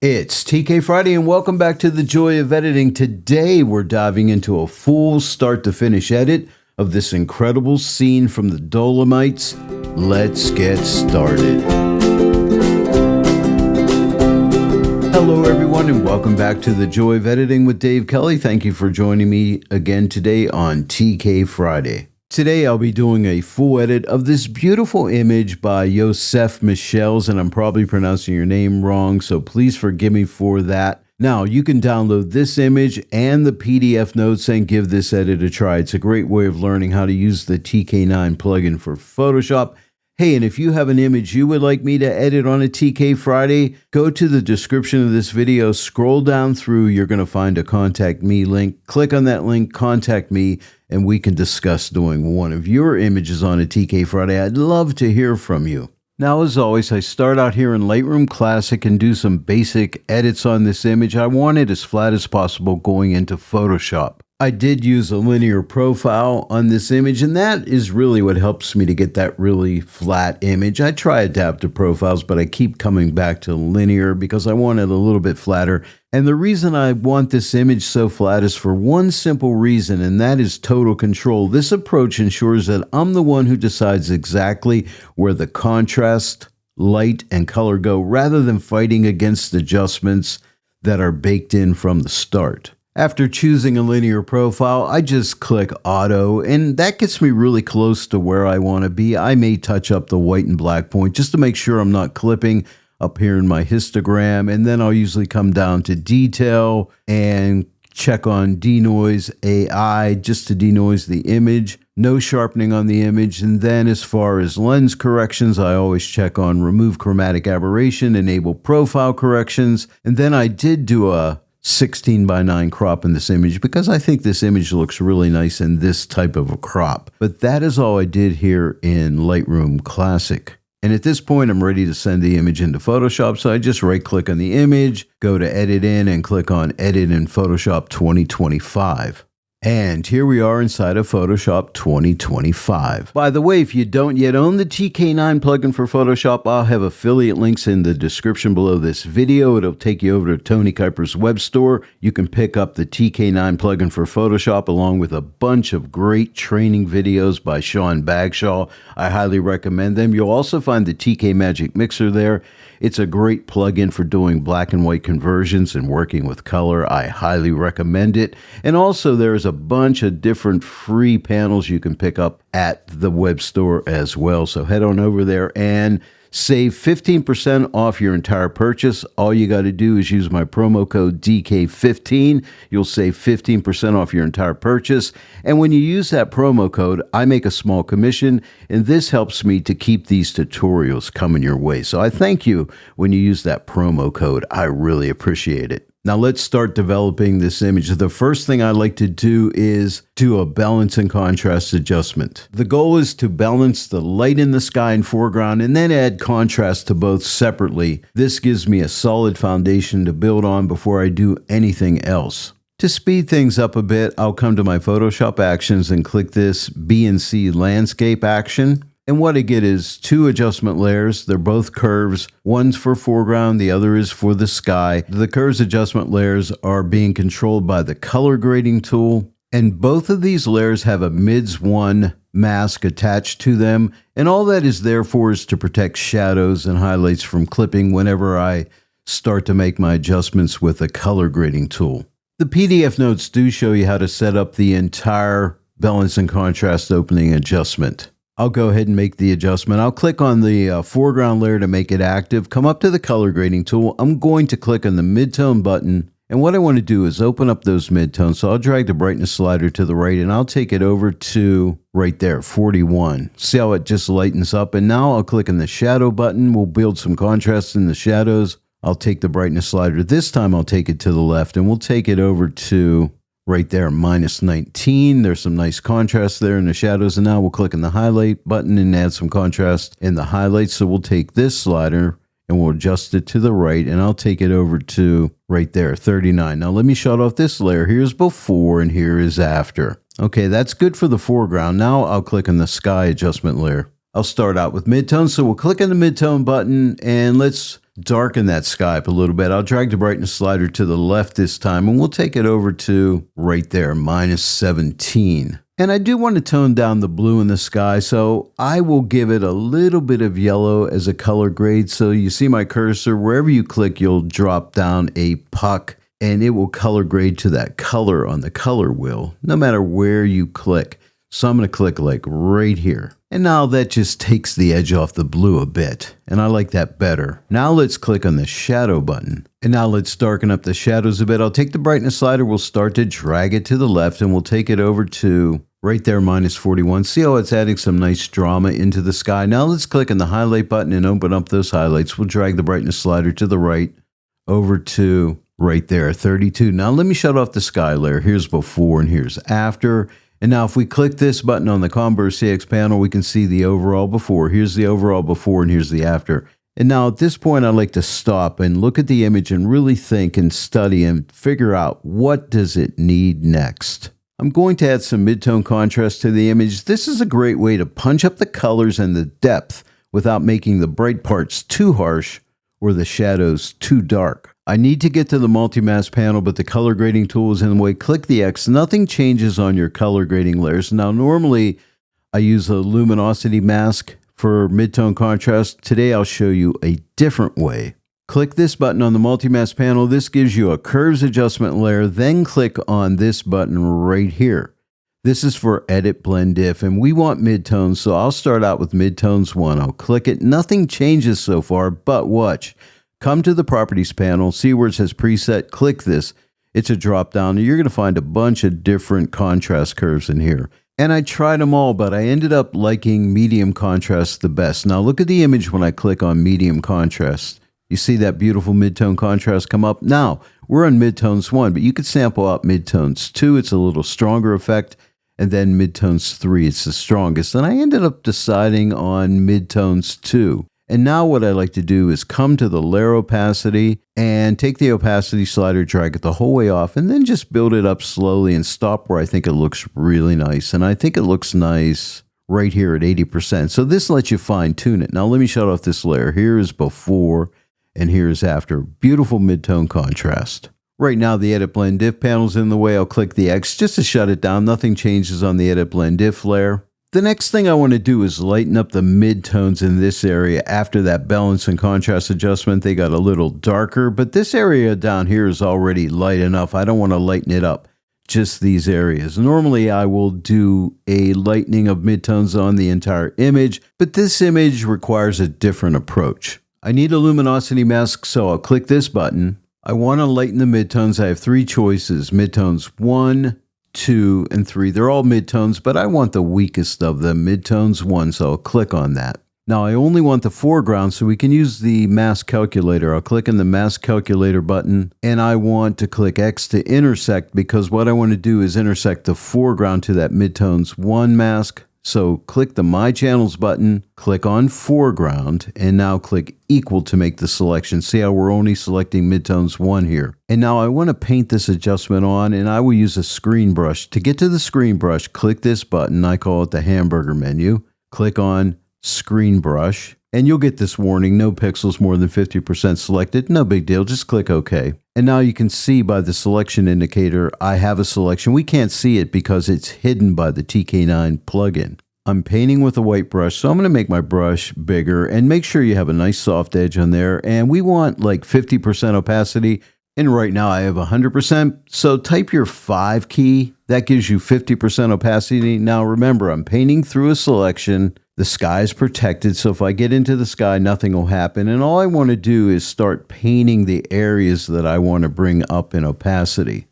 It's TK Friday and welcome back to the Joy of Editing. Today we're diving into a full start to finish edit of this incredible scene from the Dolomites. Let's get started. Hello everyone and welcome back to the Joy of Editing with Dave Kelly. Thank you for joining me again today on TK Friday. Today I'll be doing a full edit of this beautiful image by Jozef Michiels, and I'm probably pronouncing your name wrong, so please forgive me for that. Now, you can download this image and the PDF notes and give this edit a try. It's a great way of learning how to use the TK9 plugin for Photoshop. Hey, and if you have an image you would like me to edit on a TK Friday, go to the description of this video, scroll down through, you're going to find a Contact Me link. Click on that link, contact me, and we can discuss doing one of your images on a TK Friday. I'd love to hear from you. Now, as always, I start out here in Lightroom Classic and do some basic edits on this image. I want it as flat as possible going into Photoshop. I did use a linear profile on this image, and that is really what helps me to get that really flat image. I try adaptive profiles, but I keep coming back to linear because I want it a little bit flatter. And the reason I want this image so flat is for one simple reason, and that is total control. This approach ensures that I'm the one who decides exactly where the contrast, light, and color go, rather than fighting against adjustments that are baked in from the start. After choosing a linear profile, I just click auto, and that gets me really close to where I want to be. I may touch up the white and black point just to make sure I'm not clipping up here in my histogram, and then I'll usually come down to detail and check on denoise AI just to denoise the image. No sharpening on the image. And then as far as lens corrections, I always check on remove chromatic aberration, enable profile corrections, and then I did do a 16:9 crop in this image because I think this image looks really nice in this type of a crop. But that is all I did here in Lightroom Classic. And at this point, I'm ready to send the image into Photoshop. So I just right click on the image, go to Edit In, and click on Edit in Photoshop 2025. And here we are inside of Photoshop 2025. By the way, if you don't yet own the TK9 plugin for Photoshop, I'll have affiliate links in the description below this video. It'll take you over to Tony Kuiper's web store. You can pick up the TK9 plugin for Photoshop along with a bunch of great training videos by Sean Bagshaw. I highly recommend them. You'll also find the TK Magic Mixer there. It's a great plugin for doing black and white conversions and working with color. I highly recommend it. And also there's a bunch of different free panels you can pick up at the web store as well. So head on over there and save 15% off your entire purchase. All you got to do is use my promo code DK15. You'll save 15% off your entire purchase. And when you use that promo code, I make a small commission, and this helps me to keep these tutorials coming your way. So I thank you when you use that promo code. I really appreciate it. Now let's start developing this image. The first thing I like to do is do a balance and contrast adjustment. The goal is to balance the light in the sky and foreground and then add contrast to both separately. This gives me a solid foundation to build on before I do anything else. To speed things up a bit, I'll come to my Photoshop actions and click this B and C landscape action. And what I get is two adjustment layers. They're both curves. One's for foreground, the other is for the sky. The curves adjustment layers are being controlled by the color grading tool. And both of these layers have a MIDS 1 mask attached to them. And all that is there for is to protect shadows and highlights from clipping whenever I start to make my adjustments with a color grading tool. The PDF notes do show you how to set up the entire balance and contrast opening adjustment. I'll go ahead and make the adjustment. I'll click on the foreground layer to make it active. Come up to the color grading tool. I'm going to click on the midtone button. And what I want to do is open up those midtones. So I'll drag the brightness slider to the right and I'll take it over to right there, 41. See how it just lightens up. And now I'll click on the shadow button. We'll build some contrast in the shadows. I'll take the brightness slider. This time I'll take it to the left and we'll take it over to right there, -19. There's some nice contrast there in the shadows. And now we'll click on the highlight button and add some contrast in the highlights. So we'll take this slider and we'll adjust it to the right. And I'll take it over to right there, 39. Now let me shut off this layer. Here's before and here is after. Okay, that's good for the foreground. Now I'll click on the sky adjustment layer. I'll start out with midtone. So we'll click on the midtone button and let's darken that sky up a little bit. I'll drag the brightness slider to the left this time, and we'll take it over to right there, -17. And I do want to tone down the blue in the sky, so I will give it a little bit of yellow as a color grade. So you see my cursor, wherever you click, you'll drop down a puck, and it will color grade to that color on the color wheel, no matter where you click. So I'm going to click like right here. And now that just takes the edge off the blue a bit, and I like that better. Now let's click on the shadow button. And now let's darken up the shadows a bit. I'll take the brightness slider, we'll start to drag it to the left, and we'll take it over to right there, -41. See how it's adding some nice drama into the sky? Now let's click on the highlight button and open up those highlights. We'll drag the brightness slider to the right, over to right there, 32. Now let me shut off the sky layer. Here's before and here's after. And now if we click this button on the Converse CX panel, we can see the overall before. Here's the overall before and here's the after. And now at this point, I'd like to stop and look at the image and really think and study and figure out what does it need next. I'm going to add some mid-tone contrast to the image. This is a great way to punch up the colors and the depth without making the bright parts too harsh or the shadows too dark. I need to get to the multi-mask panel, but the color grading tool is in the way. Click the X. Nothing changes on your color grading layers. Now, normally I use a luminosity mask for mid-tone contrast. Today, I'll show you a different way. Click this button on the multi-mask panel. This gives you a curves adjustment layer. Then click on this button right here. This is for Edit Blend Diff, and we want midtones, so I'll start out with midtones 1. I'll click it. Nothing changes so far, but watch. Come to the Properties panel, see where it says Preset, click this. It's a drop down, and you're going to find a bunch of different contrast curves in here. And I tried them all, but I ended up liking medium contrast the best. Now look at the image when I click on medium contrast. You see that beautiful mid-tone contrast come up? Now, we're on midtones 1, but you could sample out midtones 2. It's a little stronger effect. And then midtones 3, it's the strongest. And I ended up deciding on midtones 2. And now what I like to do is come to the layer opacity and take the opacity slider, drag it the whole way off, and then just build it up slowly and stop where I think it looks really nice. And I think it looks nice right here at 80%. So this lets you fine tune it. Now let me shut off this layer. Here is before and here is after. Beautiful mid-tone contrast. Right now the Edit Blend Diff panel's in the way. I'll click the X just to shut it down. Nothing changes on the Edit Blend Diff layer. The next thing I want to do is lighten up the midtones in this area. After that balance and contrast adjustment, they got a little darker, but this area down here is already light enough. I don't want to lighten it up, just these areas. Normally, I will do a lightening of midtones on the entire image, but this image requires a different approach. I need a luminosity mask, so I'll click this button. I want to lighten the midtones. I have 3 choices, midtones 1, 2, and 3. They're all midtones, but I want the weakest of them, midtones 1, so I'll click on that. Now I only want the foreground, so we can use the mask calculator. I'll click on the mask calculator button, and I want to click X to intersect, because what I want to do is intersect the foreground to that midtones 1 mask. So click the My Channels button, click on foreground, and now click equal to make the selection. See how we're only selecting midtones 1 here. And now I want to paint this adjustment on, and I will use a screen brush. To get to the screen brush, click this button. I call it the hamburger menu. Click on screen brush, and you'll get this warning, no pixels more than 50% selected. No big deal, just click OK. And now you can see by the selection indicator, I have a selection. We can't see it because it's hidden by the TK9 plugin. I'm painting with a white brush, so I'm going to make my brush bigger and make sure you have a nice soft edge on there. And we want like 50% opacity. And right now I have 100%. So type your 5 key. That gives you 50% opacity. Now remember, I'm painting through a selection. The sky is protected, so if I get into the sky, nothing will happen. And all I want to do is start painting the areas that I want to bring up in opacity.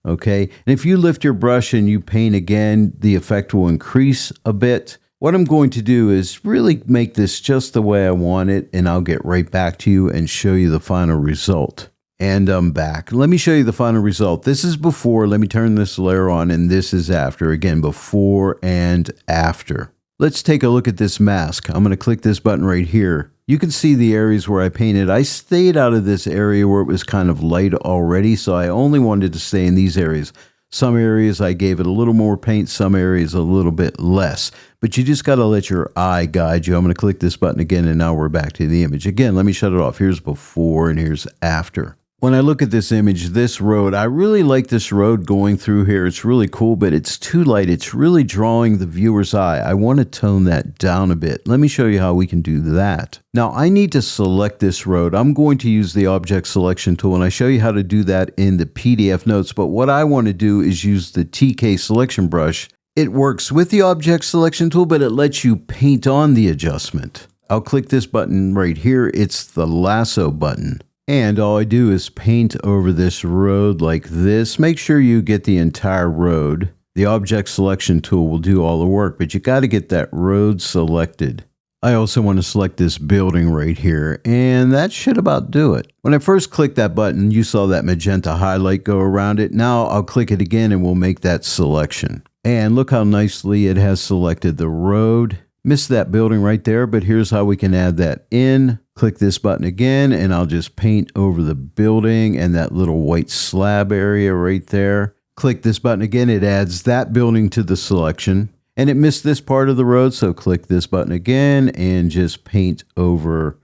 Okay, and if you lift your brush and you paint again, the effect will increase a bit. What I'm going to do is really make this just the way I want it, and I'll get right back to you and show you the final result. And I'm back. Let me show you the final result. This is before. Let me turn this layer on, and this is after. Again, before and after. Let's take a look at this mask. I'm going to click this button right here. You can see the areas where I painted. I stayed out of this area where it was kind of light already, so I only wanted to stay in these areas. Some areas I gave it a little more paint, some areas a little bit less. But you just got to let your eye guide you. I'm going to click this button again, and now we're back to the image. Again, let me shut it off. Here's before and here's after. When I look at this image, this road, I really like this road going through here. It's really cool, but it's too light. It's really drawing the viewer's eye. I want to tone that down a bit. Let me show you how we can do that. Now, I need to select this road. I'm going to use the object selection tool, and I show you how to do that in the PDF notes. But what I want to do is use the TK selection brush. It works with the object selection tool, but it lets you paint on the adjustment. I'll click this button right here. It's the lasso button. And all I do is paint over this road like this. Make sure you get the entire road. The object selection tool will do all the work, but you got to get that road selected. I also want to select this building right here, and that should about do it. When I first clicked that button, you saw that magenta highlight go around it. Now I'll click it again and we'll make that selection. And look how nicely it has selected the road. Missed that building right there, but here's how we can add that in. Click this button again, and I'll just paint over the building and that little white slab area right there. Click this button again, it adds that building to the selection. And it missed this part of the road, so click this button again and just paint over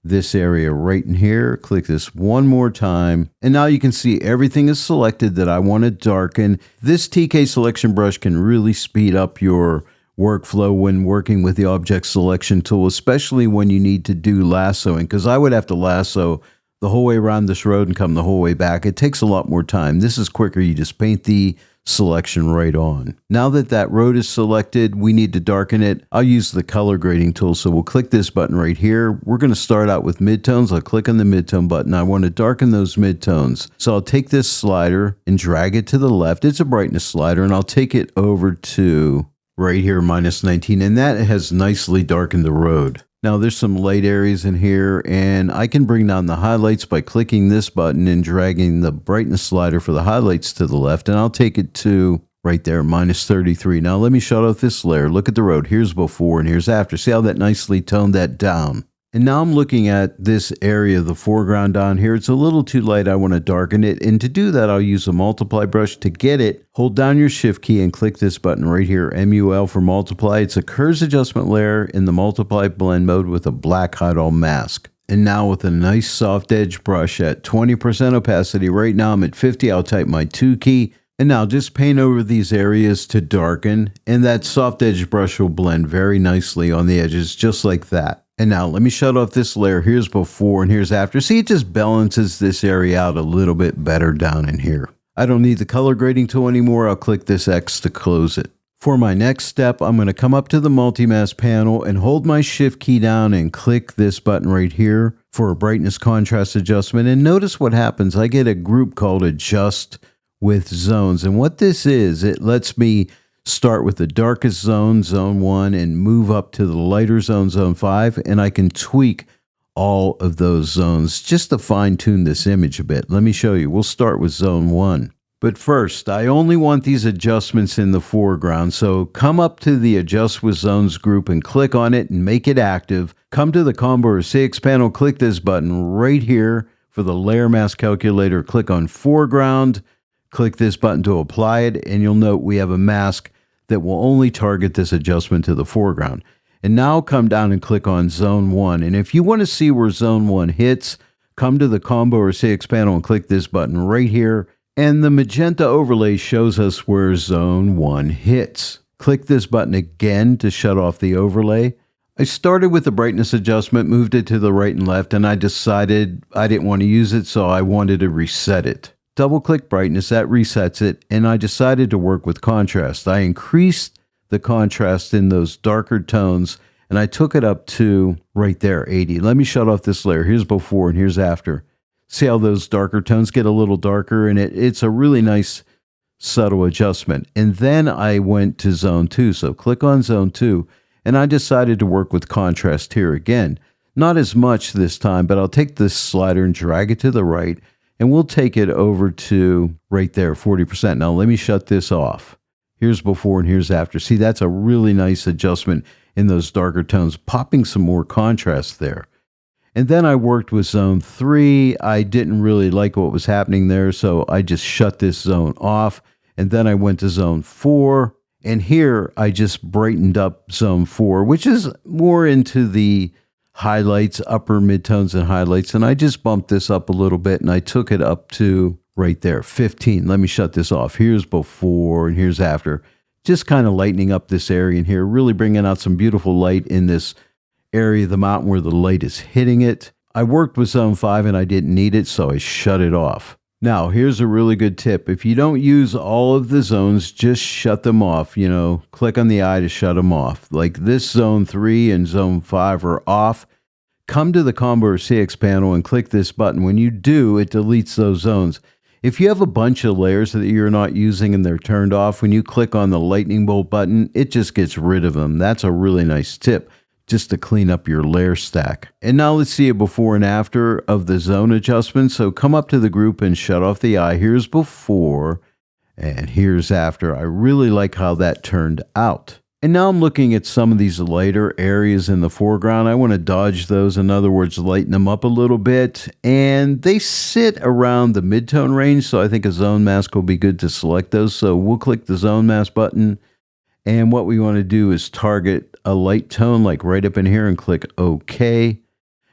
this area right in here. Click this one more time, and now you can see everything is selected that I want to darken. This TK selection brush can really speed up your workflow when working with the object selection tool, especially when you need to do lassoing, because I would have to lasso the whole way around this road and come the whole way back. It takes a lot more time. This is quicker. You just paint the selection right on. Now that that road is selected, we need to darken it. I'll use the color grading tool, so we'll click this button right here. We're going to start out with midtones. I'll click on the midtone button. I want to darken those midtones. So I'll take this slider and drag it to the left. It's a brightness slider, and I'll take it over to right here, -19, and that has nicely darkened the road. Now there's some light areas in here, and I can bring down the highlights by clicking this button and dragging the brightness slider for the highlights to the left, and I'll take it to right there, -33. Now let me shut off this layer. Look at the road. Here's before and here's after. See how that nicely toned that down? And now I'm looking at this area, the foreground down here. It's a little too light. I want to darken it. And to do that, I'll use a multiply brush. To get it, hold down your shift key and click this button right here, MUL for multiply. It's a curves adjustment layer in the multiply blend mode with a black hide all mask. And now with a nice soft edge brush at 20% opacity, right now I'm at 50. I'll type my 2 key. And now just paint over these areas to darken. And that soft edge brush will blend very nicely on the edges, just like that. And now let me shut off this layer. Here's before and here's after. See, it just balances this area out a little bit better down in here. I don't need the color grading tool anymore. I'll click this X to close it. For my next step, I'm going to come up to the multi-mask panel and hold my shift key down and click this button right here for a brightness contrast adjustment. And notice what happens. I get a group called Adjust with Zones. And what this is, it lets me start with the darkest zone, zone 1, and move up to the lighter zone, zone 5, and I can tweak all of those zones just to fine-tune this image a bit. Let me show you. We'll start with zone 1. But first, I only want these adjustments in the foreground, so come up to the Adjust with Zones group and click on it and make it active. Come to the Combo or CX panel, click this button right here for the Layer Mask Calculator. Click on Foreground, click this button to apply it, and you'll note we have a mask that will only target this adjustment to the foreground. And now come down and click on Zone 1. And if you want to see where Zone 1 hits, come to the Combo or CX panel and click this button right here. And the magenta overlay shows us where Zone 1 hits. Click this button again to shut off the overlay. I started with the brightness adjustment, moved it to the right and left, and I decided I didn't want to use it, so I wanted to reset it. Double-click brightness, that resets it, and I decided to work with contrast. I increased the contrast in those darker tones, and I took it up to right there, 80. Let me shut off this layer. Here's before and here's after. See how those darker tones get a little darker, and it's a really nice subtle adjustment. And then I went to zone 2, so click on zone 2, and I decided to work with contrast here again. Not as much this time, but I'll take this slider and drag it to the right, and we'll take it over to right there, 40%. Now let me shut this off. Here's before and here's after. See, that's a really nice adjustment in those darker tones, popping some more contrast there. And then I worked with zone 3. I didn't really like what was happening there, so I just shut this zone off And then I went to zone 4. And here I just brightened up zone 4, which is more into the highlights, upper midtones and highlights. And I just bumped this up a little bit and I took it up to right there, 15. Let me shut this off. Here's before and here's after. Just kind of lightening up this area in here, really bringing out some beautiful light in this area of the mountain where the light is hitting it. I worked with zone 5 and I didn't need it, so I shut it off. Now, here's a really good tip. If you don't use all of the zones, just shut them off. You know, click on the eye to shut them off. Like this zone 3 and zone 5 are off. Come to the combo or CX panel and click this button. When you do, it deletes those zones. If you have a bunch of layers that you're not using and they're turned off, when you click on the lightning bolt button, it just gets rid of them. That's a really nice tip, just to clean up your layer stack. And now let's see a before and after of the zone adjustment. So come up to the group and shut off the eye. Here's before and here's after. I really like how that turned out. And now I'm looking at some of these lighter areas in the foreground. I want to dodge those, in other words, lighten them up a little bit. And they sit around the midtone range, so I think a zone mask will be good to select those. So we'll click the zone mask button. And what we want to do is target a light tone, like right up in here, and click OK.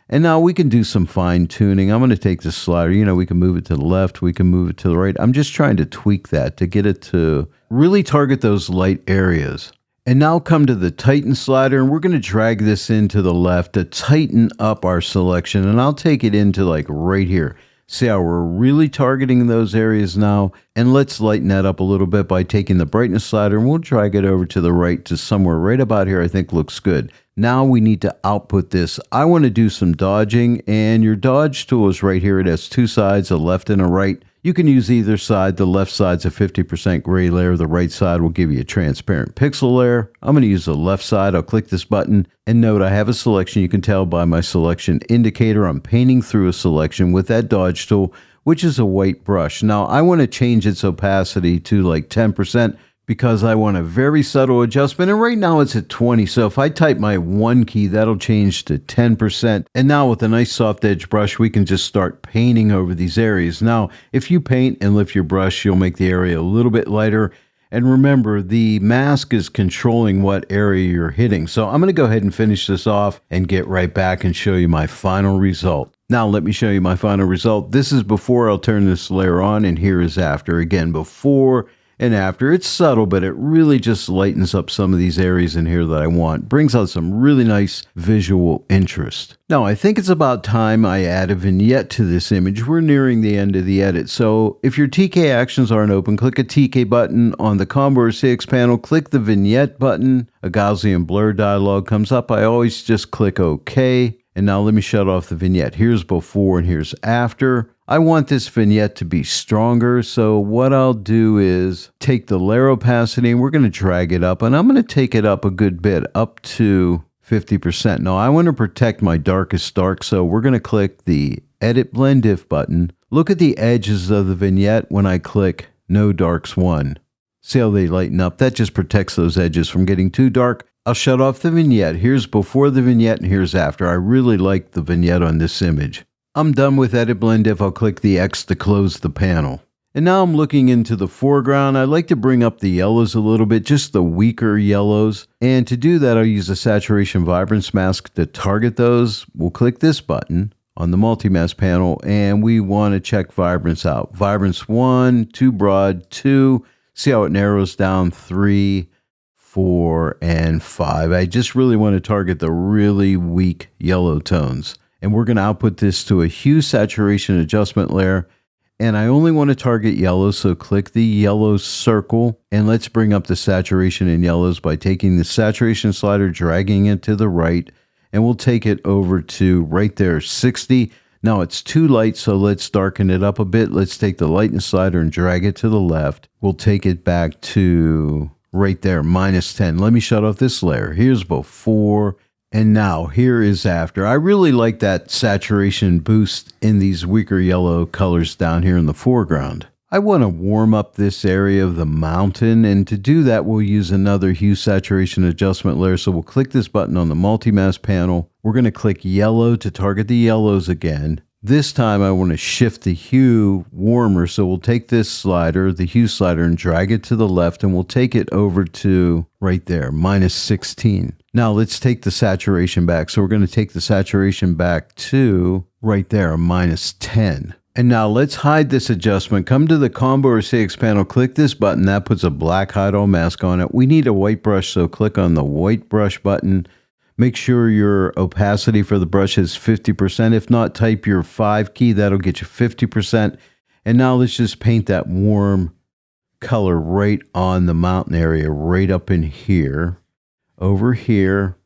And now we can do some fine tuning. I'm going to take this slider. You know, we can move it to the left. We can move it to the right. I'm just trying to tweak that to get it to really target those light areas. And now come to the tighten slider, and we're going to drag this into the left to tighten up our selection. And I'll take it into like right here. See how we're really targeting those areas now? And let's lighten that up a little bit by taking the brightness slider, and we'll drag it over to the right to somewhere right about here I think looks good. Now we need to output this. I want to do some dodging, and your dodge tool is right here. It has two sides, a left and a right. You can use either side. The left side's a 50% gray layer. The right side will give you a transparent pixel layer. I'm going to use the left side. I'll click this button and note I have a selection. You can tell by my selection indicator. I'm painting through a selection with that dodge tool, which is a white brush. Now I want to change its opacity to like 10%. Because I want a very subtle adjustment, and right now it's at 20, so if I type my 1 key, that'll change to 10%. And now with a nice soft edge brush, we can just start painting over these areas. Now, if you paint and lift your brush, you'll make the area a little bit lighter. And remember, the mask is controlling what area you're hitting. So I'm going to go ahead and finish this off and get right back and show you my final result. Now let me show you my final result. This is before. I'll turn this layer on, and here is after. Again, before and after. It's subtle, but it really just lightens up some of these areas in here that I want. Brings out some really nice visual interest. Now, I think it's about time I add a vignette to this image. We're nearing the end of the edit. So if your TK actions aren't open, click a TK button on the combo or CX panel, click the vignette button. A Gaussian blur dialog comes up. I always just click OK. And now let me shut off the vignette. Here's before and here's after. I want this vignette to be stronger, so what I'll do is take the layer opacity and we're going to drag it up, and I'm going to take it up a good bit, up to 50%. Now I want to protect my darkest dark, so we're going to click the Edit Blend If button. Look at the edges of the vignette when I click No Darks 1. See how they lighten up? That just protects those edges from getting too dark. I'll shut off the vignette. Here's before the vignette and here's after. I really like the vignette on this image. I'm done with Edit Blend If. I'll click the X to close the panel. And now I'm looking into the foreground. I like to bring up the yellows a little bit, just the weaker yellows. And to do that, I'll use a saturation vibrance mask to target those. We'll click this button on the multi-mask panel, and we want to check vibrance out. Vibrance 1, too broad, 2. See how it narrows down, 3, 4, and 5. I just really want to target the really weak yellow tones. And we're going to output this to a hue saturation adjustment layer. And I only want to target yellow, so click the yellow circle. And let's bring up the saturation in yellows by taking the saturation slider, dragging it to the right. And we'll take it over to right there, 60. Now it's too light, so let's darken it up a bit. Let's take the lightness slider and drag it to the left. We'll take it back to right there, -10. Let me shut off this layer. Here's before. And now here is after. I really like that saturation boost in these weaker yellow colors down here in the foreground. I want to warm up this area of the mountain, and to do that we'll use another hue saturation adjustment layer. So we'll click this button on the multi-mask panel. We're going to click yellow to target the yellows again. This time I want to shift the hue warmer, so we'll take this slider, the hue slider, and drag it to the left, and we'll take it over to right there, -16. Now let's take the saturation back. So we're going to take the saturation back to right there, -10. And now let's hide this adjustment. Come to the Combo or CX panel, click this button. That puts a black hide all mask on it. We need a white brush, so click on the white brush button. Make sure your opacity for the brush is 50%. If not, type your 5 key. That'll get you 50%. And now let's just paint that warm color right on the mountain area, right up in here. Over here.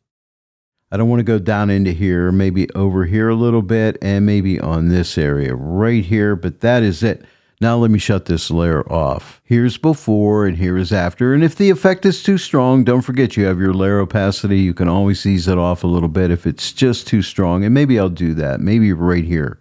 I don't want to go down into here. Maybe over here a little bit, and maybe on this area right here. But that is it. Now let me shut this layer off. Here's before and here is after. And if the effect is too strong, don't forget you have your layer opacity. You can always ease it off a little bit if it's just too strong. And maybe I'll do that. Maybe right here.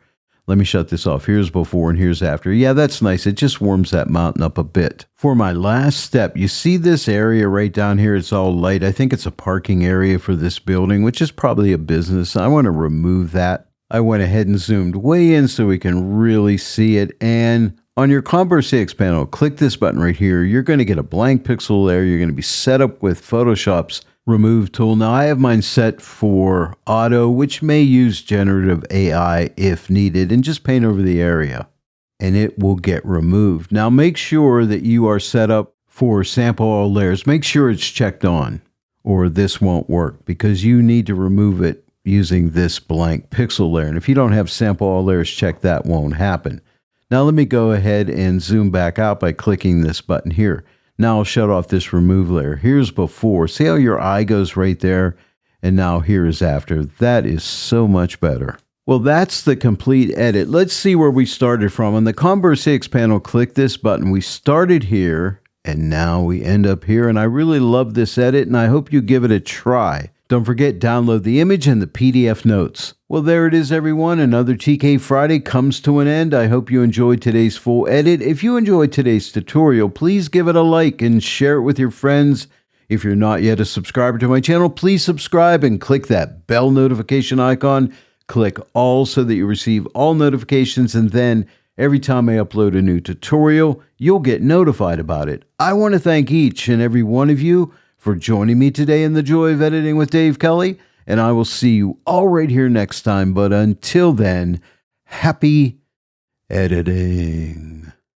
Let me shut this off. Here's before and here's after. Yeah, that's nice. It just warms that mountain up a bit. For my last step, you see this area right down here? It's all light. I think it's a parking area for this building, which is probably a business. I want to remove that. I went ahead and zoomed way in so we can really see it. And on your Combo CX panel, click this button right here. You're going to get a blank pixel layer. You're going to be set up with Photoshop's remove tool. Now I have mine set for auto, which may use generative AI if needed, and just paint over the area and it will get removed. Now make sure that you are set up for sample all layers. Make sure it's checked on or this won't work because you need to remove it using this blank pixel layer. And if you don't have sample all layers checked, that won't happen. Now let me go ahead and zoom back out by clicking this button here. Now I'll shut off this remove layer. Here's before. See how your eye goes right there? And now here is after. That is so much better. Well, that's the complete edit. Let's see where we started from. On the Combo CX panel, click this button. We started here, and now we end up here. And I really love this edit, and I hope you give it a try. Don't forget, download the image and the PDF notes. Well, there it is, everyone. Another TK Friday comes to an end. I hope you enjoyed today's full edit. If you enjoyed today's tutorial, please give it a like and share it with your friends. If you're not yet a subscriber to my channel, please subscribe and click that bell notification icon. Click all so that you receive all notifications, and then every time I upload a new tutorial, you'll get notified about it. I want to thank each and every one of you for joining me today in the Joy of Editing with Dave Kelly, and I will see you all right here next time. But until then, happy editing.